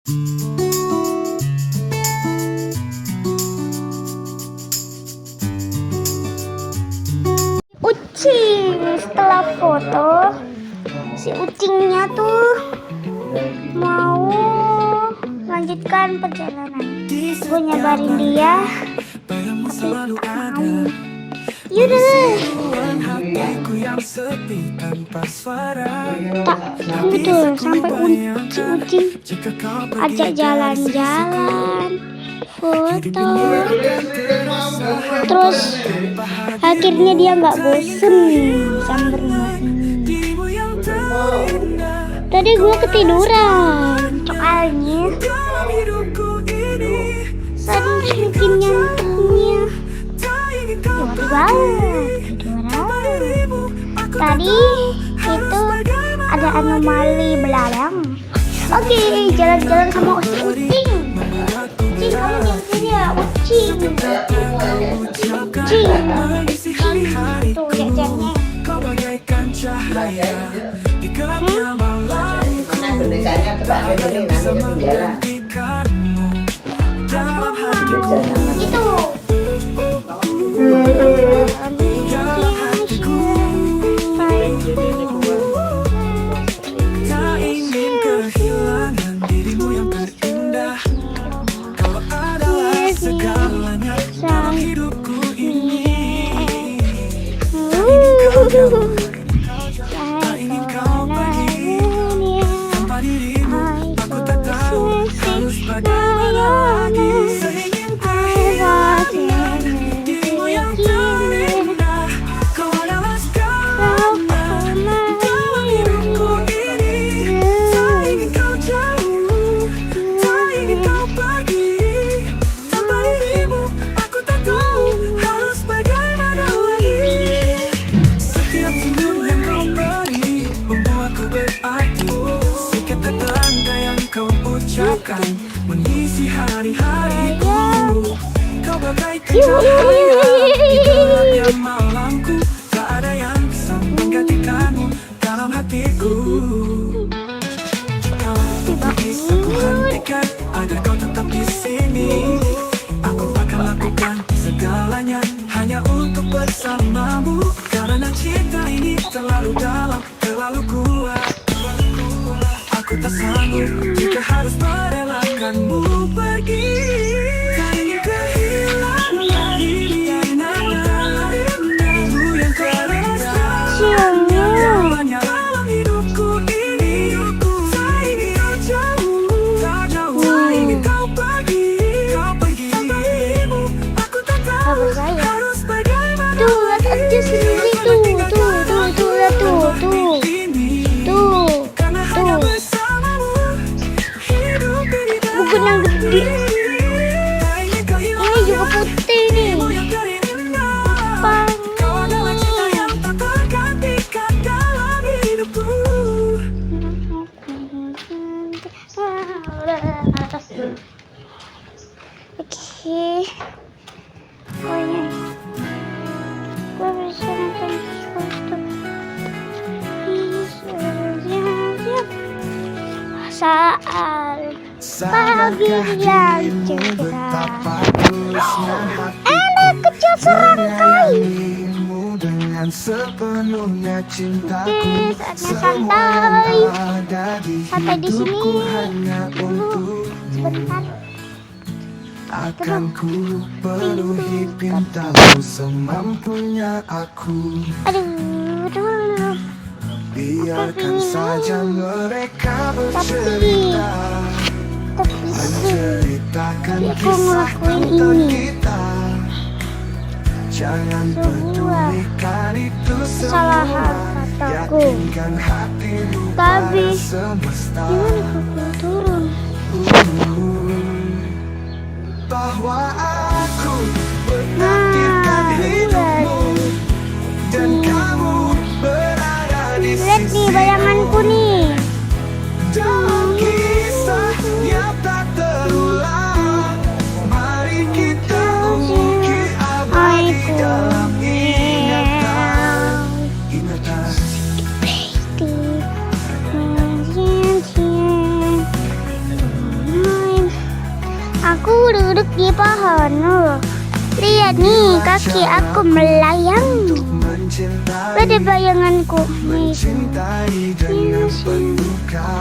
Ucing setelah foto si ucingnya tuh mau melanjutkan perjalanan. Gue nyabarin dia tapi mau. Yaudah deh. Tak, tunggu tuh sampai ucing ajak jalan-jalan, foto. Terus akhirnya dia nggak bosen sama rumah ini. Tadi gue ketiduran, soalnya saking nyantuknya mati banget ketiduran. Tadi itu ada anomali belalang. Oke, jalan-jalan sama si ucing. Ucing, kamu diam sini ya, ucing. Tuh, lihat jamnya. Gitu. Mengisi hari-hariku, kau bagaikan cahaya di gelapnya malamku. Tak ada yang bisa menggantikanmu dalam hatiku. Kau bisa ku hentikan agar kau tetap di sini. Aku akan lakukan segalanya hanya untuk bersamamu. Karena cinta ini terlalu dalam, terlalu kuat. Aku tak sanggup jika harus merelakanmu pergi. Tak ingin kehilangan lagi dirimu yang terasa. Jalannya dalam hidupku ini. Tak ingin kau jauh, tak jauh. Tak ingin kau pergi, kau pergi. Tanpa dirimu aku tak tahu harus bagaimana. Tuh, lihat aja sendiri tuh. Bukan yang gede. Ini juga putih nih. Oke. Oh ya. Gue bisa nonton sesuatu. Saat pagi yang cerah, enak kecil serangkai. Dengan sepenuhnya cintaku, santai. Santai di sini dulu sebentar. Akan ku penuhi pintamu semampunya aku. Aduh. Biarkan saja mereka bercerita, menceritakan kisah tentang kita. Jangan pedulikan itu semua. Yakinkan hatimu pada semesta. Turun. Bahwa aku menakdirkan hidupmu dan kamu berada di Lihat nih bayanganku nih. dalam kisah yang tak terulang. Mari kita ukir abadi dalam ingatan. Aku duduk di pohon. Lihat nih, kaki aku melayang. Pada bayanganku.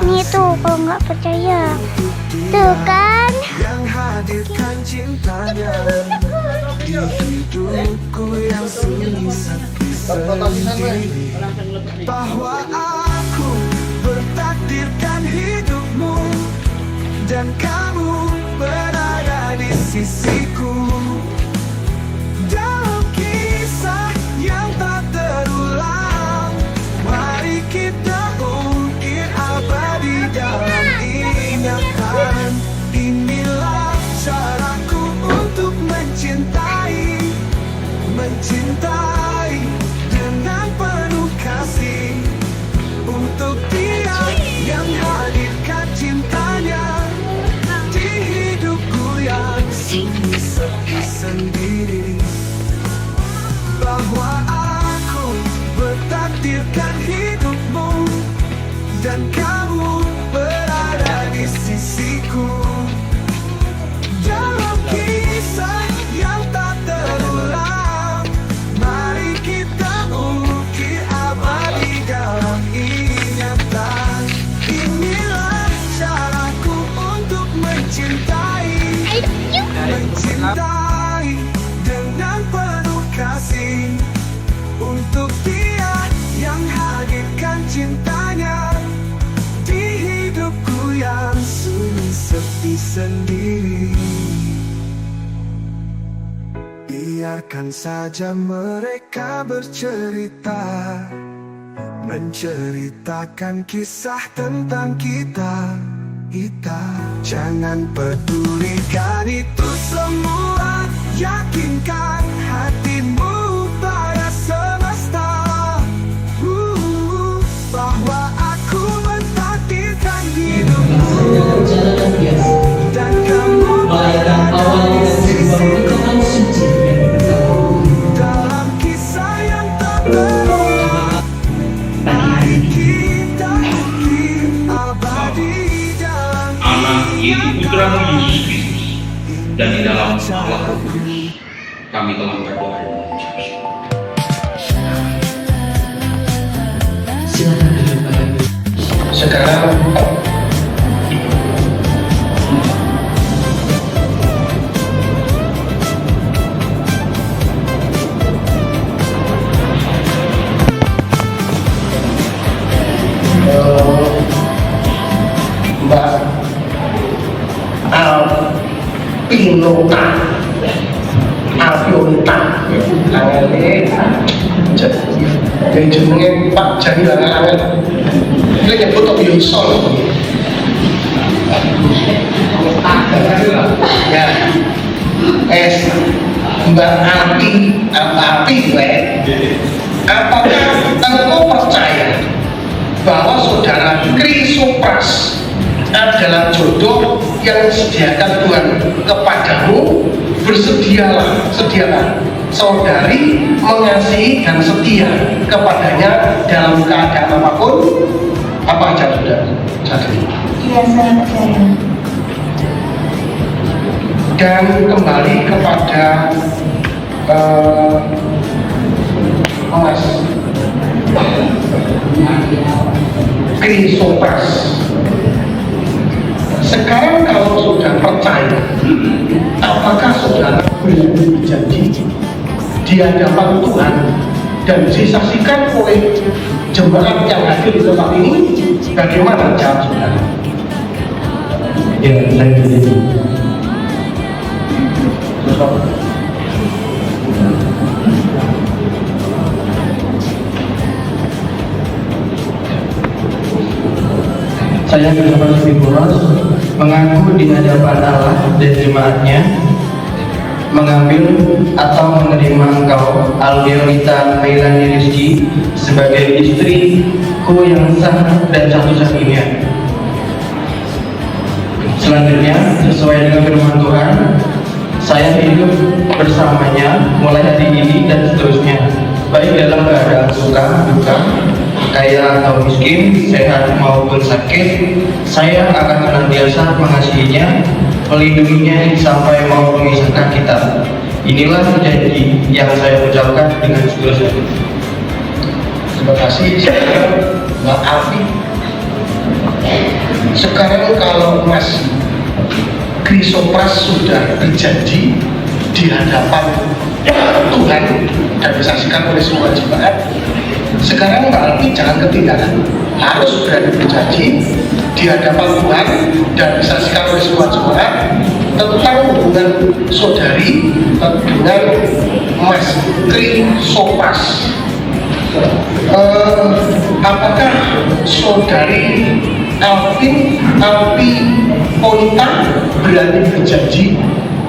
Nih tuh, kalau nggak percaya. Tuh kan. Yang hadirkan cintanya di hidupku yang sunyi sepi sendiri. Bahwa aku bertakdirkan hidupmu dan kamu berada di sisiku. Dalam kisah yang tak terulang, mari kita ukir abadi dalam ingatan. Inilah caraku untuk mencintai, mencintai dengan penuh kasih. Untuk dia yang hadirkan cintanya di hidupku yang sunyi sepi sendiri. Bahwa aku bertakdirkan hidupmu dan kamu berada di sisiku. Dalam kisah yang tak terulang, mari kita ukir abadi dalam ingatan. Inilah caraku untuk mencintai, mencintai dengan penuh kasih. Untuk dia yang hadirkan cintanya di hidupku yang sunyi sepi sendiri. Biarkan saja mereka bercerita, menceritakan kisah tentang kita. Jangan pedulikan itu semua, yakinkan hatimu pada semesta. Bahwa aku mentakdirkan hidupmu dan kamu berada di sisiku. Dalam kisah yang tak berulang, mari kita ukir abadi dalam Anak yaitu putramu Yesus Kristus, dan di dalam Allah Kudus kami telah berdoa dan mengucap syukur. Silakan duduk Bapak Ibu. Sekarang Mbak Alpinota angene yang jenenge Pak Jani Langan ini nyebut to yo iso ya Mbak Api apakah engkau percaya bahwa saudara Krisopras adalah jodoh yang disediakan Tuhan kepadamu? Sedialah saudari mengasihi dan setia kepadanya dalam keadaan apapun. Apa aja sudah jadi? Iya, saya percaya. Dan kembali kepada Mas Krisopras. Sekarang kalau sudah percaya, apakah saudara berani berjanji di hadapan Tuhan dan disaksikan oleh jemaat yang hadir di tempat ini? Bagaimana jawab saudara? Ya, saya berjanji. Saya bersama Siburos mengaku di hadapan Allah dan jemaatnya mengambil atau menerima engkau Aldeonita Mailani Rizky sebagai istriku yang sah dan satu-satunya. Selanjutnya, sesuai dengan firman Tuhan, saya hidup bersamanya mulai hari ini dan seterusnya, baik dalam keadaan suka, duka, kaya atau miskin, sehat maupun sakit. Saya akan senantiasa mengasihinya, melindunginya sampai mau memisahkan kita. Inilah janji yang saya ucapkan dengan setulus-tulus. Terima kasih Mbak Alfi. Sekarang kalau Mas Krisopras sudah berjanji di hadapan Tuhan dan disaksikan oleh semua jemaat, sekarang Mbak Alfi jangan ketinggalan, harus berani berjanji di hadapan Tuhan dan disaksikan oleh semua jemaat tentang hubungan saudari dengan Mas Krisopras. Apakah saudari Alfi Ponita berani berjanji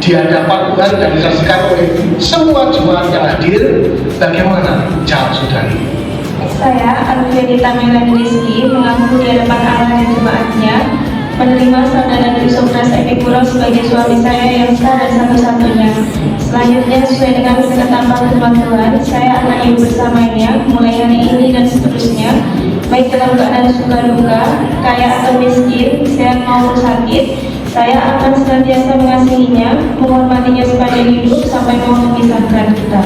di hadapan Tuhan dan disaksikan oleh semua jemaat yang hadir? Bagaimana jawab saudari? Saya, Alfianita Melani Rizky, mengaku di hadapan Allah dan jemaatnya menerima saudara Krisopras Epikuros sebagai suami saya yang sah dan satu-satunya. Selanjutnya, sesuai dengan ketetapan firman Tuhan, saya akan hidup bersamanya mulai hari ini dan seterusnya, baik dalam keadaan suka duka, kaya atau miskin, sehat maupun sakit. Saya akan senantiasa mengasihinya, menghormatinya sepanjang hidup sampai mau memisahkan kita.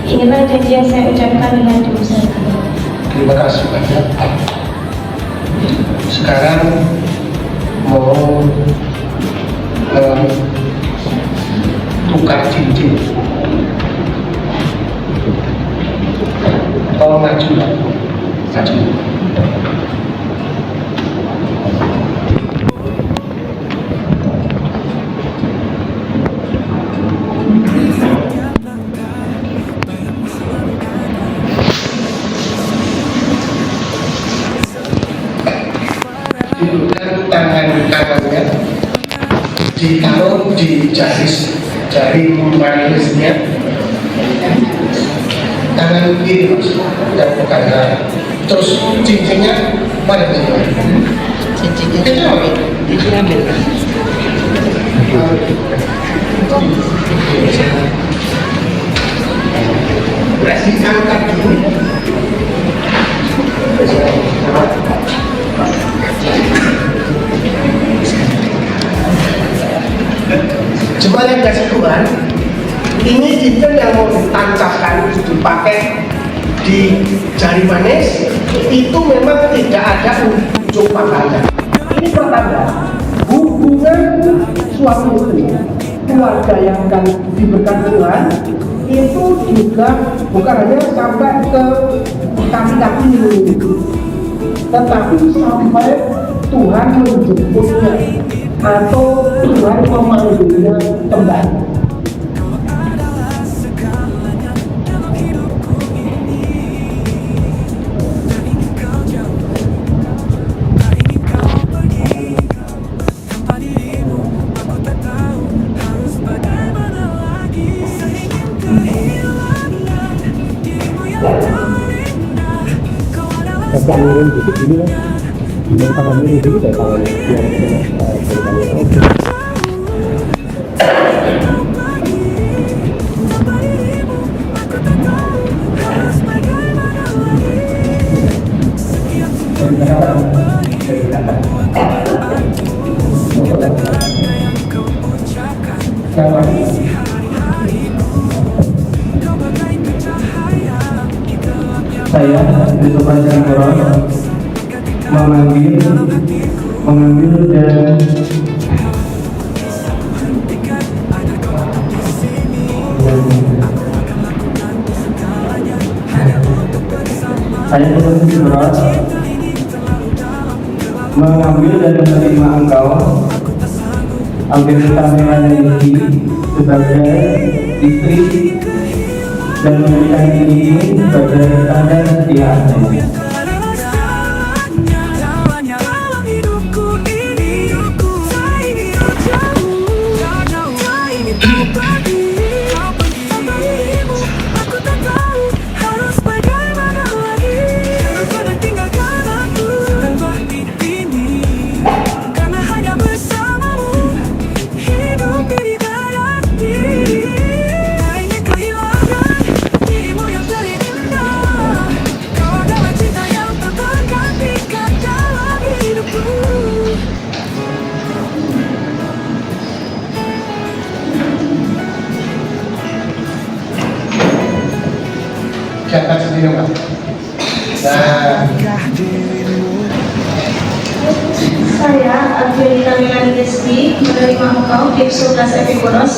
Inilah janji yang saya ucapkan dengan diri saya. Terima kasih banyak. Sekarang mau tukar cincin. Tolong maju, maju. Dudukkan tangan kanannya, ditaruh di jari manisnya, tangan kiri dan bukan kanan. Terus cincinnya mana cincinnya? Cincinnya ambil. Berarti angkat dulu. Jemaat yang kasih Tuhan, ini cincin yang mau ditancapkan, dipakai di jari manis, itu memang tidak ada ujung pangkalnya. Ini pertanda hubungan suami istri, keluarga yang akan diberkati Tuhan, itu juga bukan hanya sampai ke kaki-kaki ini, tetapi sampai Tuhan menjemputnya atau Tuhan memanggilnya kembali. Tangan dikit gini kan, dengan tangan ini dikit ya tangannya yang Saya, Krisopras Epikuros, mengambil dan saya, Krisopras Epikuros, mengambil dan menerima engkau, Alfianita Melani Rizky, sebagai istri dan memberikan ini sebagai tanda kesetiaannya.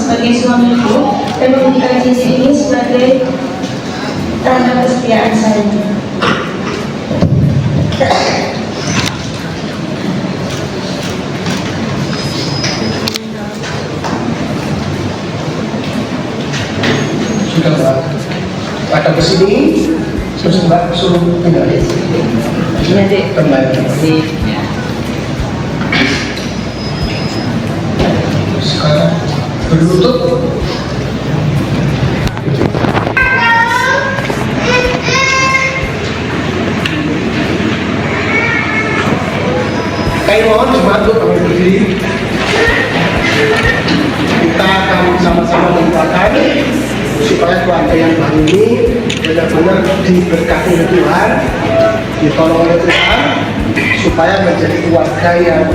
sebagai suamiku dan memberikan cincin ini sebagai tanda kesetiaan saya. Sudah Mbak, ada ke sini, terus Mbak suruh tinggal di sini. Kembali. Sekarang berlutut. Kami mohon jemaat untuk kami berdiri. Kita akan sama-sama mendoakan supaya keluarga yang baru ini benar-benar diberkati oleh Tuhan, ditolong oleh Tuhan, supaya menjadi keluarga yang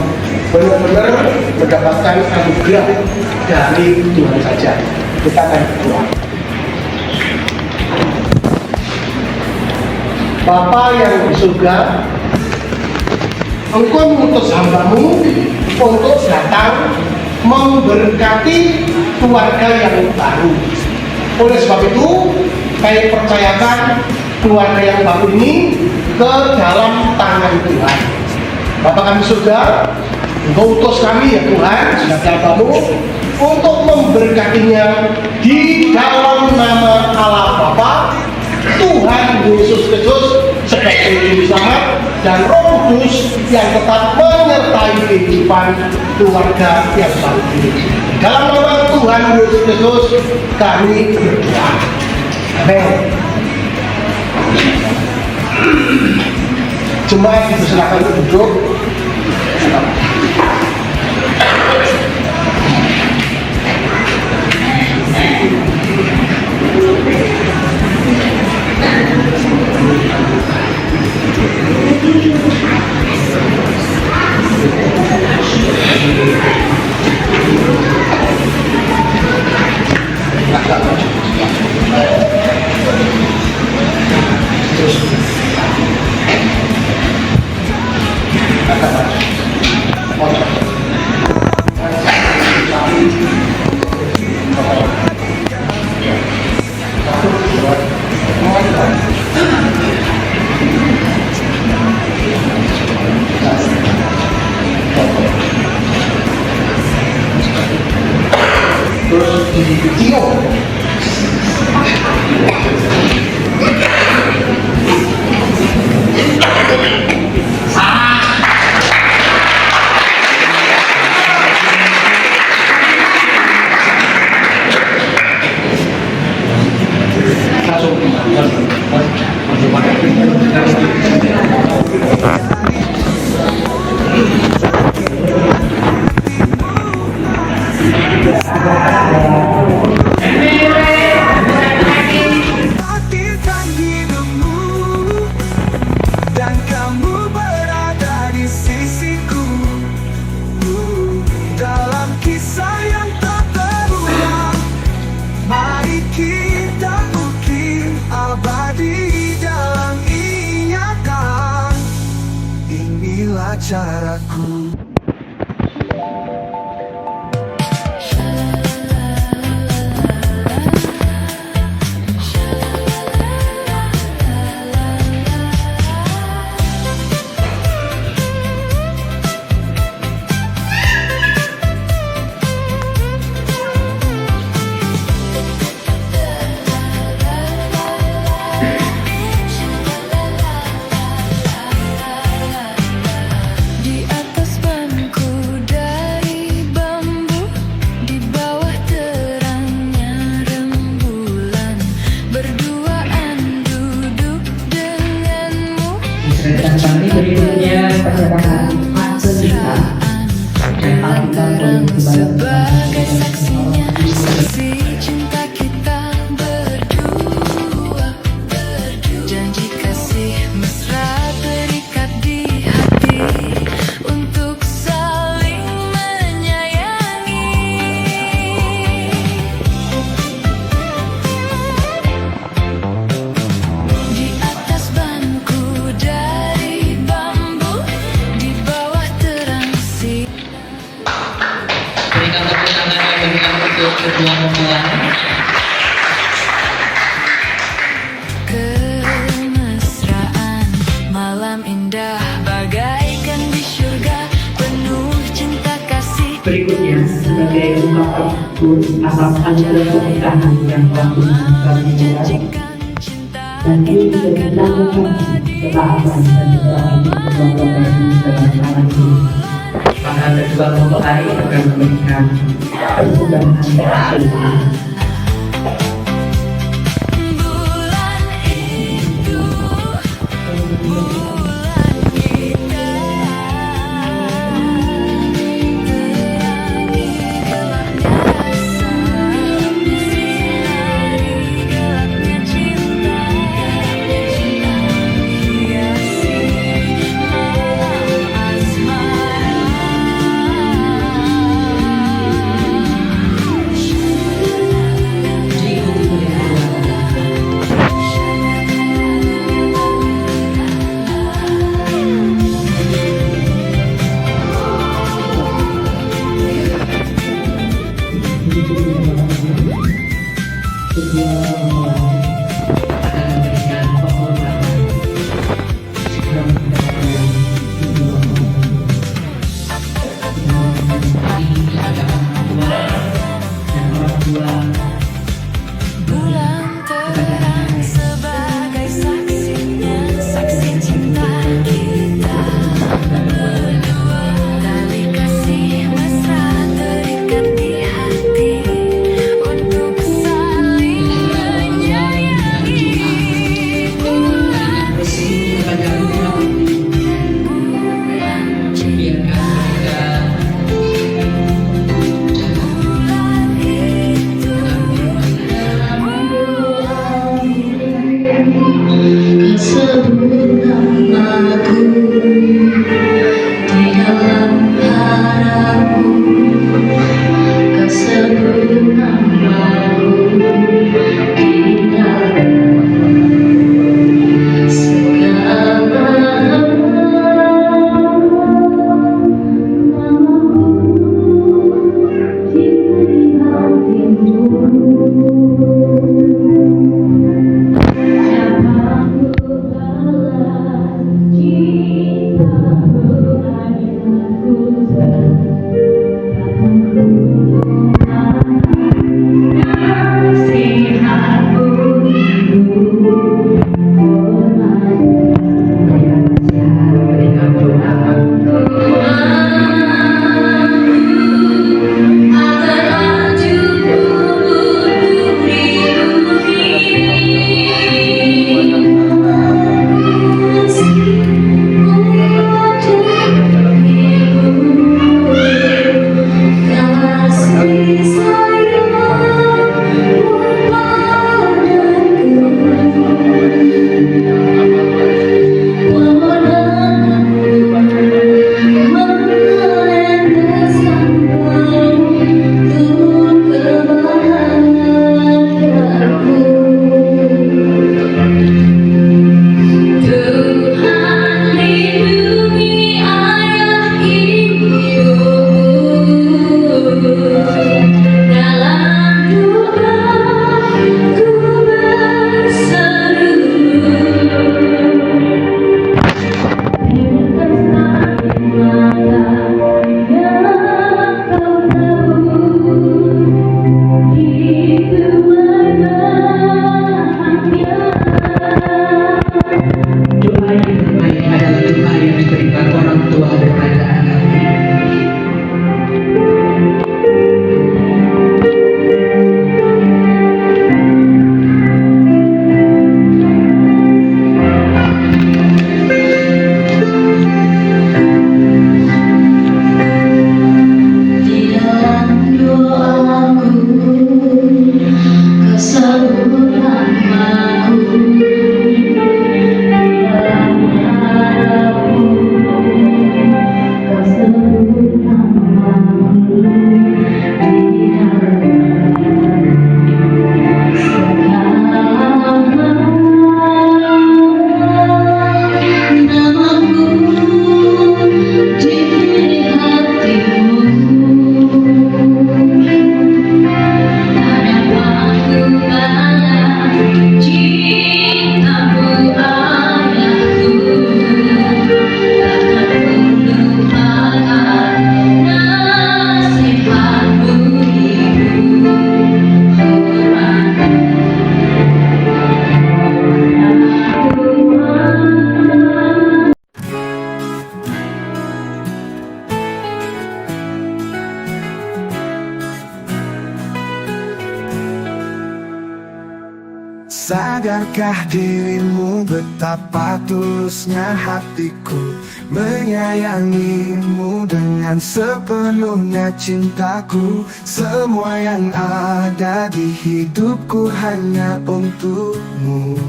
benar-benar mendapatkan anugerah dari Tuhan saja. Kita akan berdoa. Bapa yang di surga, Engkau mengutus hamba-Mu untuk datang memberkati keluarga yang baru. Oleh sebab itu, kami percayakan keluarga yang baru ini ke dalam tangan Tuhan. Bapa kami surga, Engkau utus kami ya Tuhan, sebagai hamba-Mu untuk memberkatinya di dalam nama Allah Bapa, Tuhan Yesus Kristus sebagai Juru Selamat, dan Roh Kudus yang tetap menyertai kehidupan keluarga yang baru ini. Dalam nama Tuhan Yesus Kristus kami berdoa. Amin. Jemaat dipersilakan untuk duduk. Terus ditiup. Hadirkan hidupmu dan kamu berada di sisiku dalam kisah yang tak terulang. Mari kita ukir abadi dalam ingatan. Inilah caraku. Di atas bangku dari bambu, di bawah terangnya rembulan, berduaan duduk denganmu. Dan kami berikutnya perjalanan fase kita dan Lantaran sebagai saksinya, saksi cinta kita berdua, janji kasih mesra terikat di hati untuk saling menyayangi. Di atas bangku dari bambu, di bawah terang sinar. Berikan tepuk tangan yang berikan untuk kedua mempelai. Kemesraan malam indah bagaikan di surga penuh cinta kasih. Berikutnya sebagai ungkapan syukur atas ajaran pernikahan yang telah kami buat, dan ini juga dilakukan ketaatan dan ketaatan kedua dalam tangan ini. Maka kedua mempelai akan memberikan persembahan hasil. Bulan itu bulan kita, terangi gelapnya rasa, sinari gelapnya cinta, hiasi malam asmara. Diikuti oleh keluarga. Kedua mempelai akan memberikan penghormatan segera mendapatkan kedua mempelai. Ini adalah orang tua dan orang tua Bulan terang sebagai saksinya, saksi cinta kita berdua. Tali kasih mesra terikat di hati untuk saling menyayangi. Bulan kepada bulan cinta, bulan itu Sebut namaku di dalam haramu, kau sebut namaku di dalam segala namaku di hatimu. Sadarkah dirimu betapa tulusnya hatiku menyayangimu dengan sepenuhnya cintaku. Semua yang ada di hidupku hanya untukmu.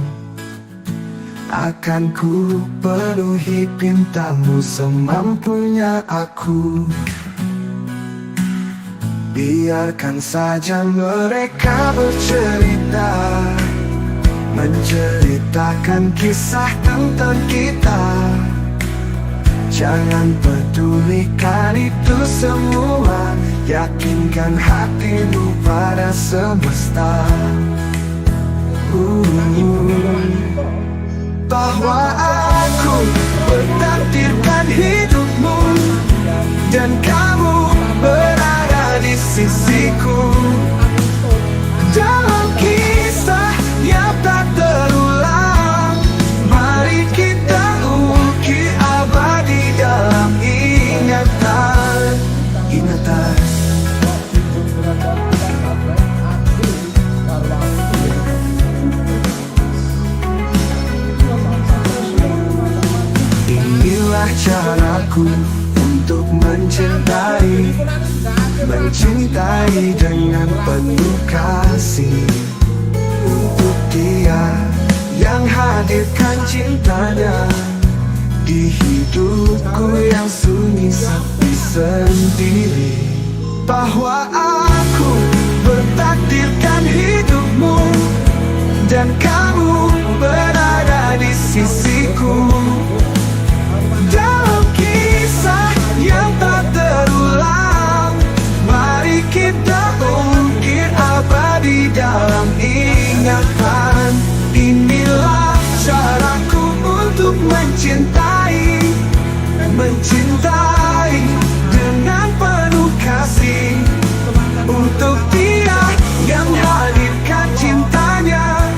Akan ku penuhi pintamu semampunya aku. Biarkan saja mereka bercerita, menceritakan kisah tentang kita. Jangan pedulikan itu semua, yakinkan hatimu pada semesta. Bahwa aku bertakdirkan hidupmu dan kamu berada di sisiku. Dalam kisah yang tak terulang, mari kita ukir abadi dalam ingatan. Inilah caraku untuk mencintai, mencintai dengan penuh kasih. Untuk dia yang hadirkan cintanya di hidupku yang sunyi sepi sendiri. Bahwa aku bertakdirkan hidupmu dan kamu berada di sisiku. Dalam kisah yang tak terulang, mari kita ukir abadi dalam ingatan. Inilah caraku untuk mencintai, mencintai dengan penuh kasih. Untuk dia yang hadirkan cintanya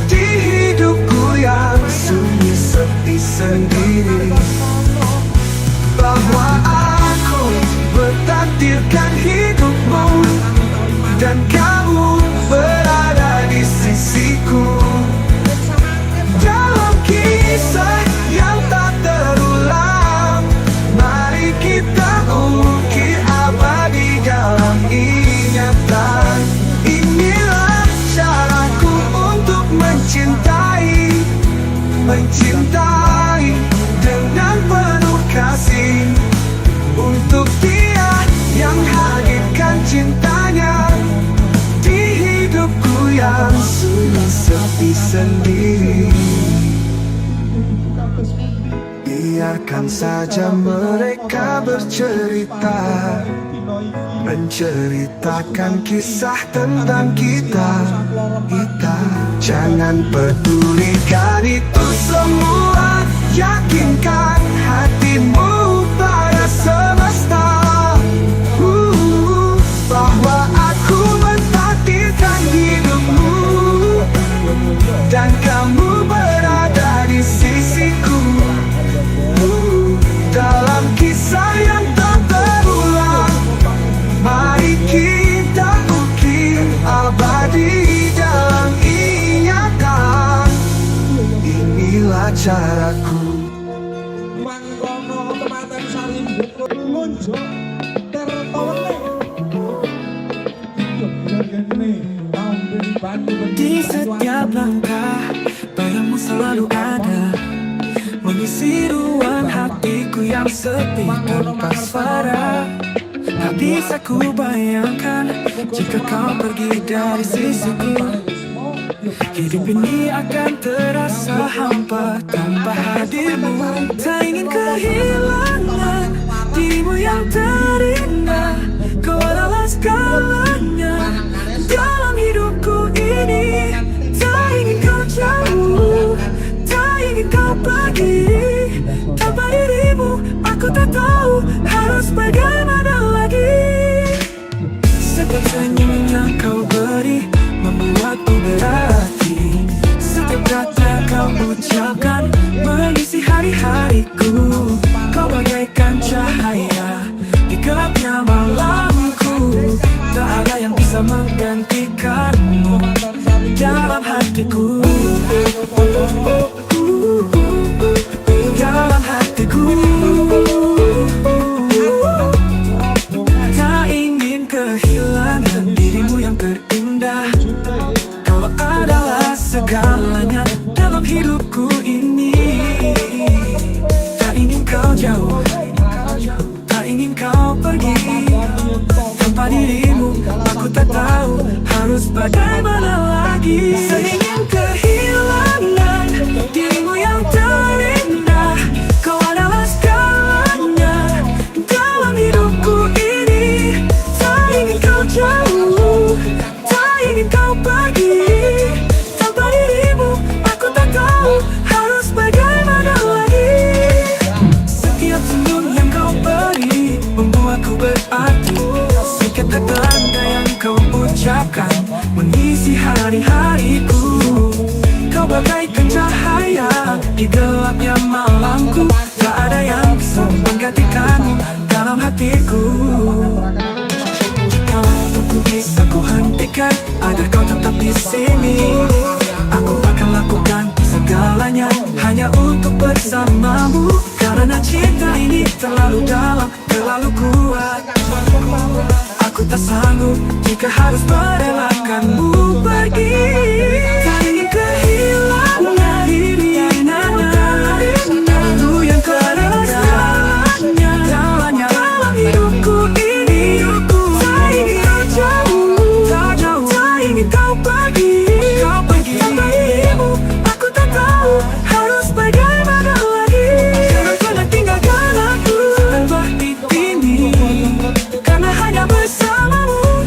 di hidupku yang sunyi sepi sendiri. Bahwa aku bertakdirkan hidupmu dan kamu berada di sisiku. Dalam kisah yang tak terulang, mari kita ukir abadi dalam ingatan. Inilah caraku untuk mencintai, mencintai dengan penuh kasih. Untuk dia yang hadirkan cintanya di hidupku yang sunyi sepi sendiri. Biarkan saja mereka bercerita, menceritakan kisah tentang kita. Jangan pedulikan itu semua, yakinkan hatimu pada semesta. Bahwa aku mentakdirkan hidupmu dan kamu berada di sisiku. Dalam kisah yang tak terulang, mari kita ukir abadi dalam ingatan. Inilah caraku. Mangkono Kecamatan Sarimbit Ngunjuk Tertowene. Di setiap langkah, bayangmu selalu ada, mengisi ruang hatiku yang sepi tanpa suara. Tak bisa ku bayangkan jika kau pergi dari sisiku. Hidup ini akan terasa hampa tanpa hadirmu. Tak ingin kehilangan dirimu yang terindah. Kau adalah segalanya dalam hidupku ini. Tak ingin kau jauh, tak ingin kau pergi. Tanpa dirimu aku tak tahu harus bagaimana lagi. Setiap senyum yang kau beri membuatku berarti. Setiap kata kau ucapkan mengisi hari-hariku. Kau bagaikan cahaya di gelapnya malamku. Tak ada yang bisa menggantikanmu. dalam hatiku. Dalam hatiku. Tak ingin kehilangan dirimu yang terindah. Kau adalah segalanya dalam hidupku ini. Tak ingin kau jauh, tak ingin kau pergi. Tanpa dirimu aku tak tahu harus bagaimana lagi. Tak ingin kehilangan dirimu yang terindah. Kau adalah segalanya dalam hidupku ini. Tak ingin kau jauh, tak ingin kau pergi. Tanpa dirimu aku tak tahu harus bagaimana lagi. Setiap senyum yang kau beri membuatku berarti. Setiap kata yang kau ucapkan mengisi hari-hariku. Kau bagaikan cahaya di gelapnya malamku. Tak ada yang bisa menggantikanmu dalam hatiku. Untuk bisa ku hentikan agar kau tetap di sini. Aku akan lakukan segalanya hanya untuk bersamamu. Karena cinta ini terlalu dalam, terlalu kuat. Aku tak sanggup jika harus merelakanmu pergi. Tak ingin kehilangan dirimu. Aku yang kau adalah segalanya dalam hidupku ini. Tak ingin kau jauh, tak jauh. Tak ingin kau pergi, kau pergi. Tanpa dirimu aku tak tahu harus bagaimana lagi. Jangan pernah tinggalkan aku tanpa ini. Karena hanya bersamamu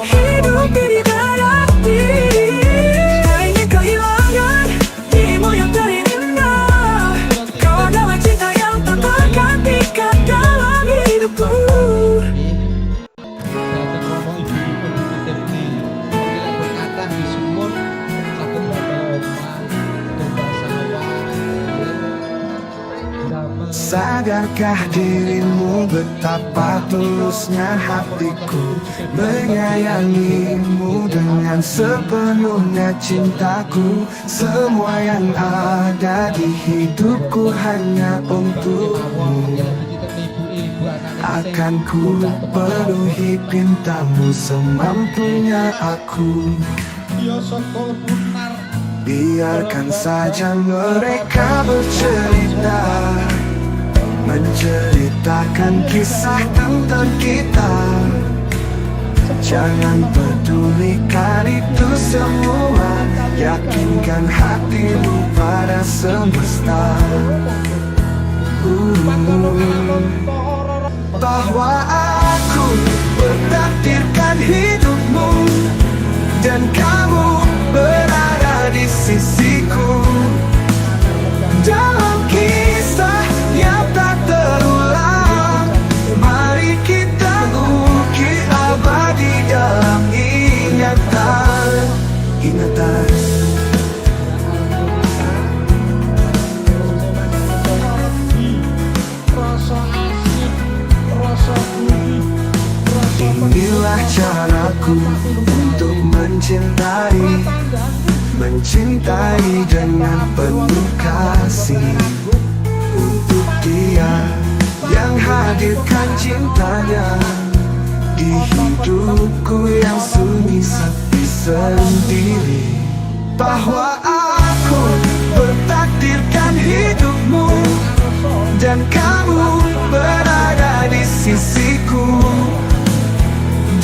hidup ini berarti. Tak ingin kehilangan dirimu yang terindah. Kau adalah cinta yang tak tergantikan dalam hidupku. Sadarkah dirimu betapa tulusnya hatiku menyayangimu dengan sepenuhnya cintaku. Semua yang ada di hidupku hanya untukmu. Akan ku penuhi pintamu semampunya aku. Biarkan saja mereka bercerita, menceritakan kisah tentang kita. Jangan pedulikan itu semua. Yakinkan hatimu pada semesta. Bahwa aku bertakdirkan hidupmu dan kamu berada di sisiku. Dalam kisah yang tak terulang, mari kita ukir abadi dalam ingatan. Inilah caraku untuk mencintai, mencintai dengan penuh kasih. Untuk dia yang hadirkan cintanya di hidupku yang sunyi sepi sendiri. Bahwa aku bertakdirkan hidupmu dan kamu berada di sisiku.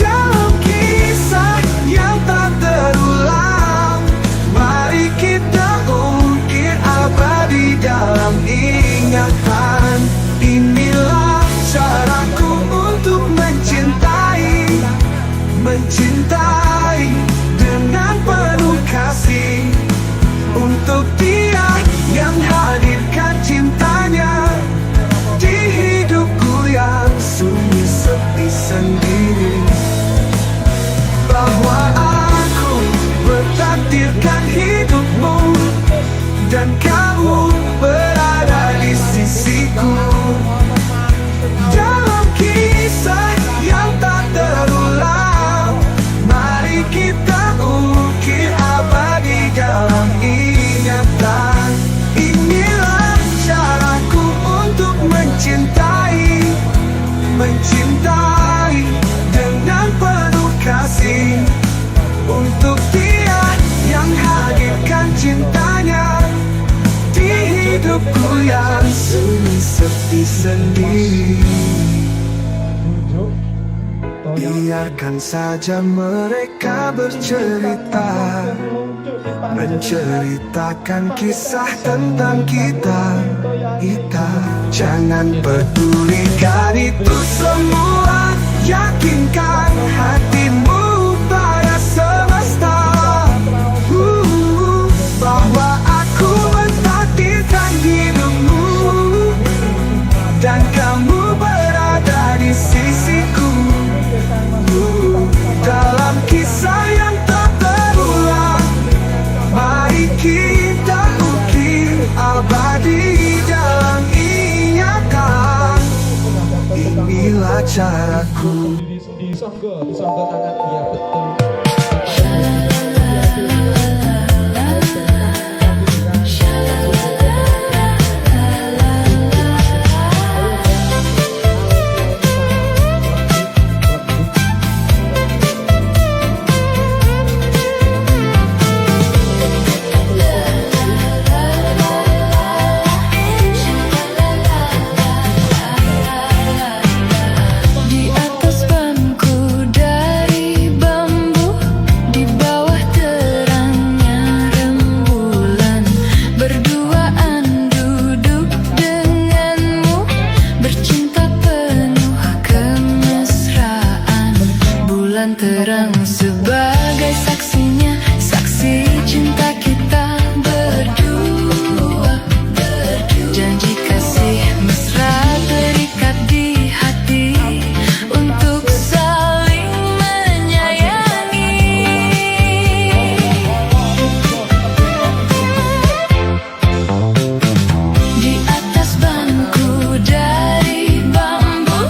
Dalam kisah yang tak terulang, mari kita ukir abadi dalam ingatan. Inilah caraku untuk mencintai, mencintai dengan penuh kasih. Untuk dia yang hadirkan cintanya di hidup kasih untuk dia yang hadirkan cintanya di hidupku yang sunyi sepi sendiri. Biarkan saja mereka bercerita, menceritakan kisah tentang kita. Jangan pedulikan itu semua, yakinkan hatimu pada semesta, bahwa aku mentakdirkan hidupmu dan kamu berada di sisiku. Dalam kisah yang tak terulang, mari kita ukir abadi dalam ingatan. Inilah caraku. Disangga tangan dia betul. Di atas bangku dari bambu, di bawah terangnya rembulan, berduaan duduk denganmu, bercinta penuh kemesraan. Bulan terang sebagai saksinya, saksi cinta kita berdua. Janji kasih mesra terikat di hati untuk saling menyayangi. Di atas bangku dari bambu,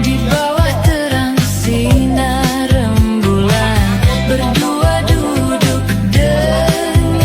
di bawah terang sinar rembulan, berdua duduk denganmu,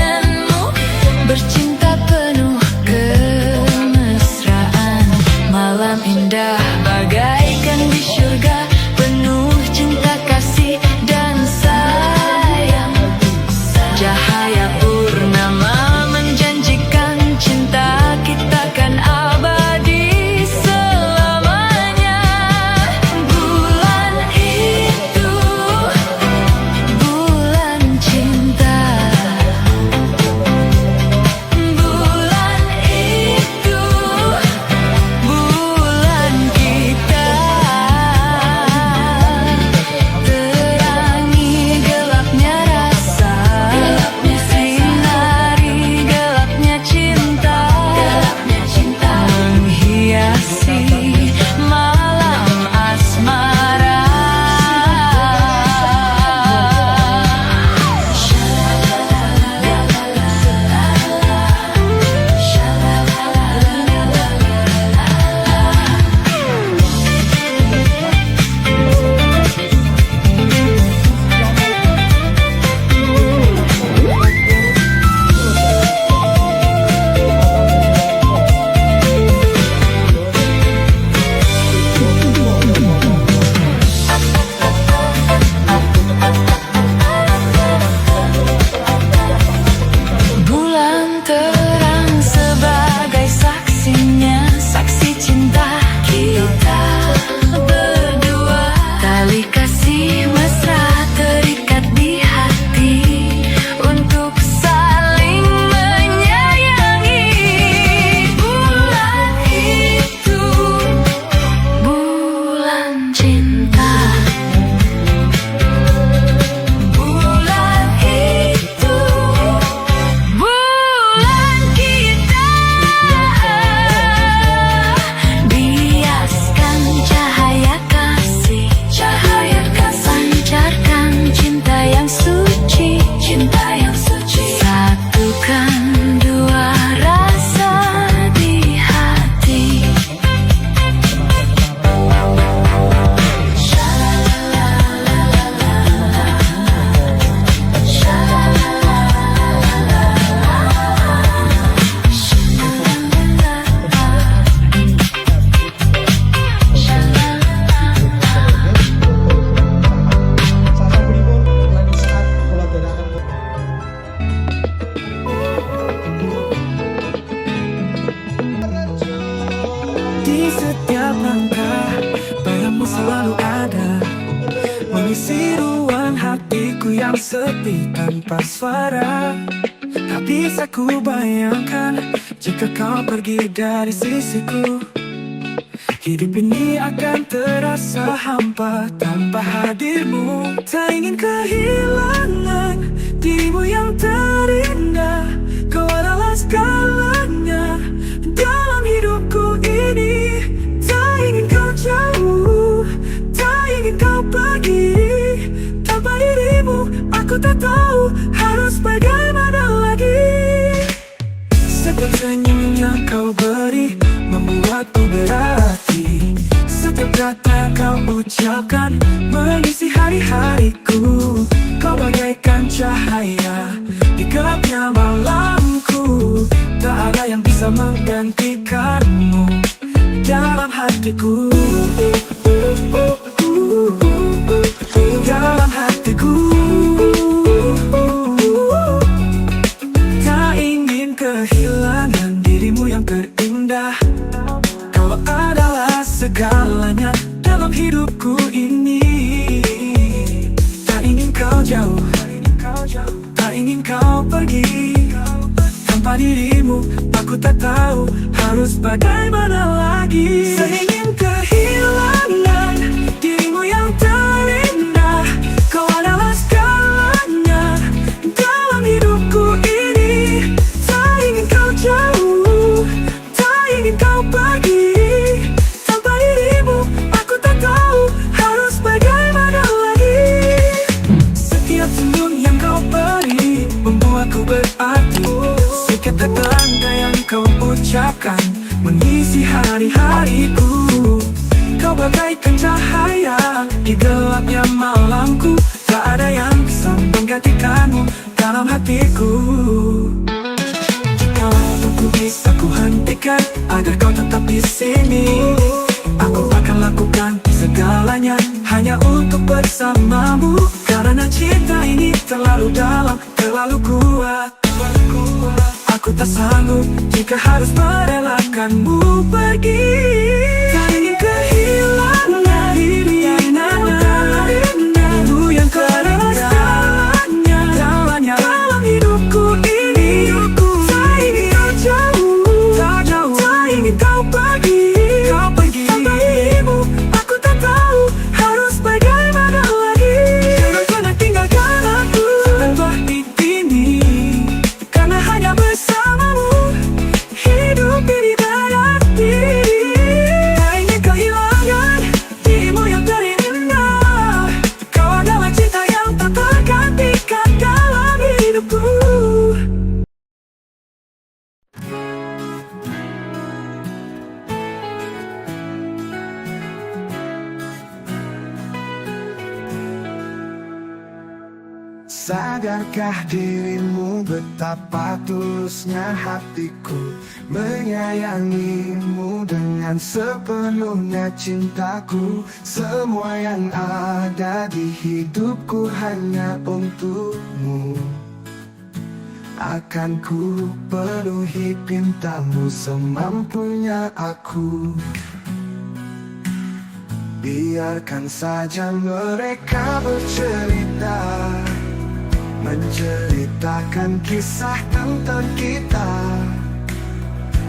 mengisi ruang hatiku yang sepi tanpa suara. Tak bisa ku bayangkan jika kau pergi dari sisiku. Hidup ini akan terasa hampa tanpa hadirmu. Tak ingin kehilangan dirimu yang terindah. Kau adalah segalanya dalam hidupku ini. Tak ingin kau jauh, tak ingin kau pergi. Tanpa dirimu aku tak tahu harus bagaimana lagi. Setiap senyum yang kau beri membuatku berarti. Setiap kata kau ucapkan mengisi hari-hariku. Kau bagaikan cahaya di gelapnya malamku. Tak ada yang bisa menggantikanmu dalam hatiku. Dalam hatiku. Tak ingin kehilangan dirimu yang terindah. Kau adalah segalanya dalam hidupku ini. Tak ingin kau jauh, tak ingin kau pergi. Tanpa dirimu aku tak tahu harus bagaimana lagi. Tak ingin kehilangan dirimu yang terindah. Kau adalah segalanya dalam hidupku ini. Tak ingin kau jauh, tak ingin kau pergi. Tanpa dirimu aku tak tahu harus bagaimana lagi. Setiap senyum yang kau beri membuatku berarti. Setiap kata yang kau ucapkan mengisi hari-hariku. Kau bagaikan cahaya di gelapnya malamku. Tak ada yang bisa menggantikanmu dalam hatiku. Jika aku bisa ku hentikan agar kau tetap di sini, aku akan lakukan segalanya hanya untuk bersamamu. Karena cinta ini terlalu dalam, terlalu kuat. Aku tak sanggup jika harus merelakanmu pergi. Tak ingin kehilangan dirimu yang terindah dalam hidupku ini. Tak ingin kau jauh, tak ingin kau pergi. Tanpa dirimu aku tak tahu harus bagaimana lagi. Jangan pernah tinggalkan aku tanpa ini. Karena hanya bersamamu hidup ini berarti. Tak ingin kehilangan dirimu yang terindah. Kau adalah cinta yang tak tergantikan dalam hidupku. Sadarkah dirimu betapa tulusnya hatiku menyayangimu dengan sepenuhnya cintaku. Semua yang ada di hidupku hanya untukmu. Akan ku penuhi pintamu semampunya aku. Biarkan saja mereka bercerita, menceritakan kisah tentang kita.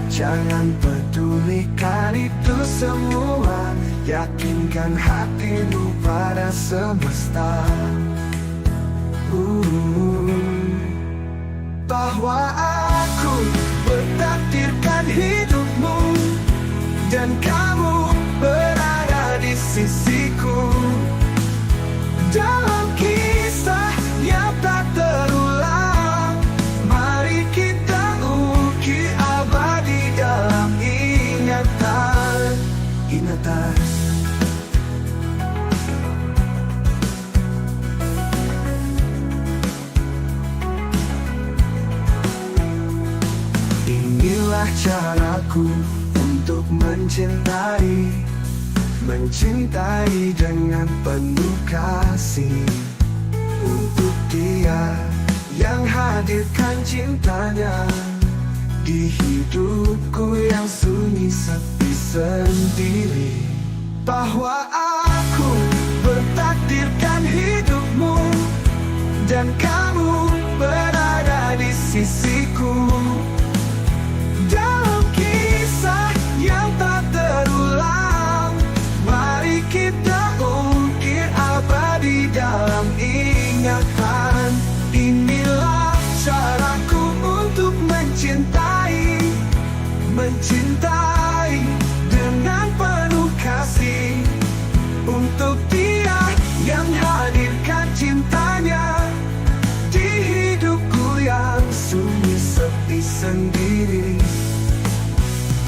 Jangan pedulikan itu semua. Yakinkan hatimu pada semesta, bahwa aku bertakdirkan hidupmu dan kamu berada di sisiku. Dalam kisah yang tak terulang, mari kita ukir abadi dalam ingatan. Inilah caraku untuk mencintai, mencintai dengan penuh kasih. Untuk dia yang hadirkan cintanya di hidupku yang sunyi sepi sendiri. Bahwa aku bertakdir hadirkan hidupmu, dan kamu berada di sisiku. Dalam kisah yang tak terulang, mari kita ukir abadi dalam ingatan. Inilah caraku untuk mencintai, mencintai dengan penuh kasih. Untuk dia yang hadirkan cintanya di hidupku yang sunyi sepi sendiri.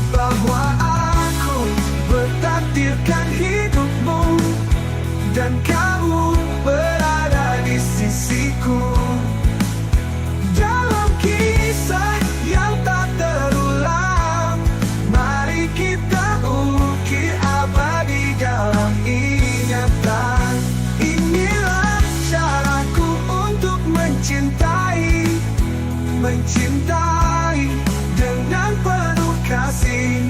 Bahwa aku bertakdirkan hidupmu, dan kamu berada di sisiku. Dalam kisah yang tak terulang, mari kita ukir abadi dalam ingatan. Inilah caraku untuk mencintai, mencintai dengan penuh kasih.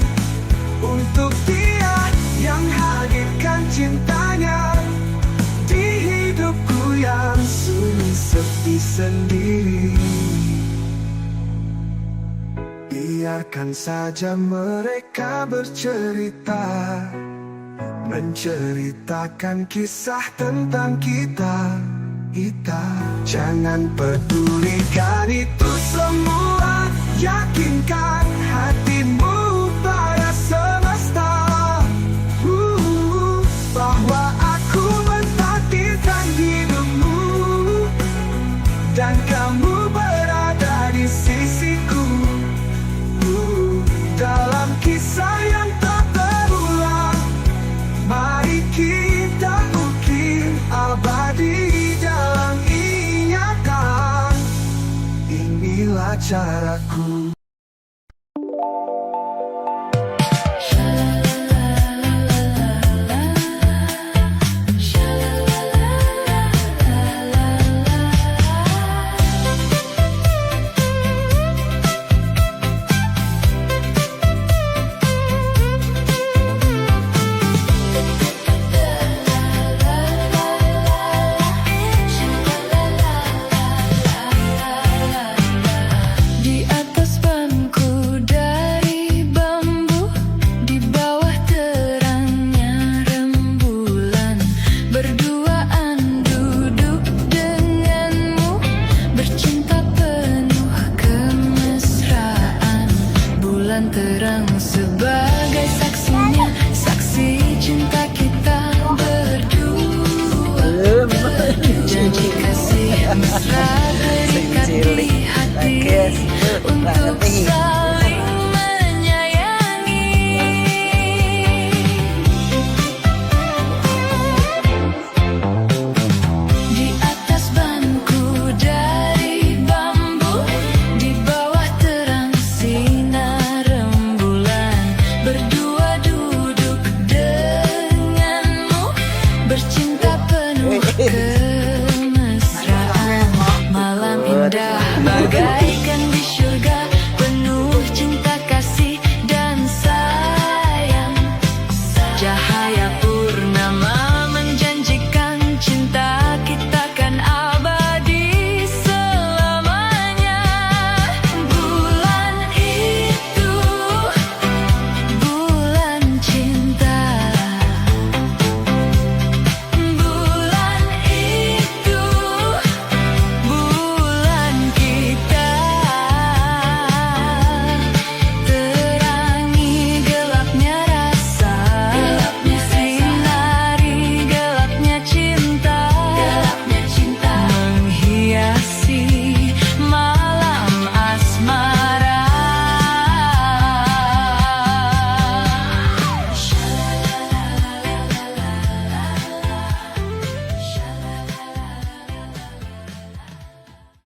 Untuk dia yang hadirkan cintanya di hidupku yang sunyi sepi sendiri. Biarkan saja mereka bercerita, menceritakan kisah tentang kita. Jangan pedulikan itu semua, yakinkan hatimu pada semesta, bahwa aku mentakdirkan hidupmu, dan kamu berada di sisiku. Dalam kisah yang tak terulang, mari kita ukir abadi dalam ingatan. Inilah caraku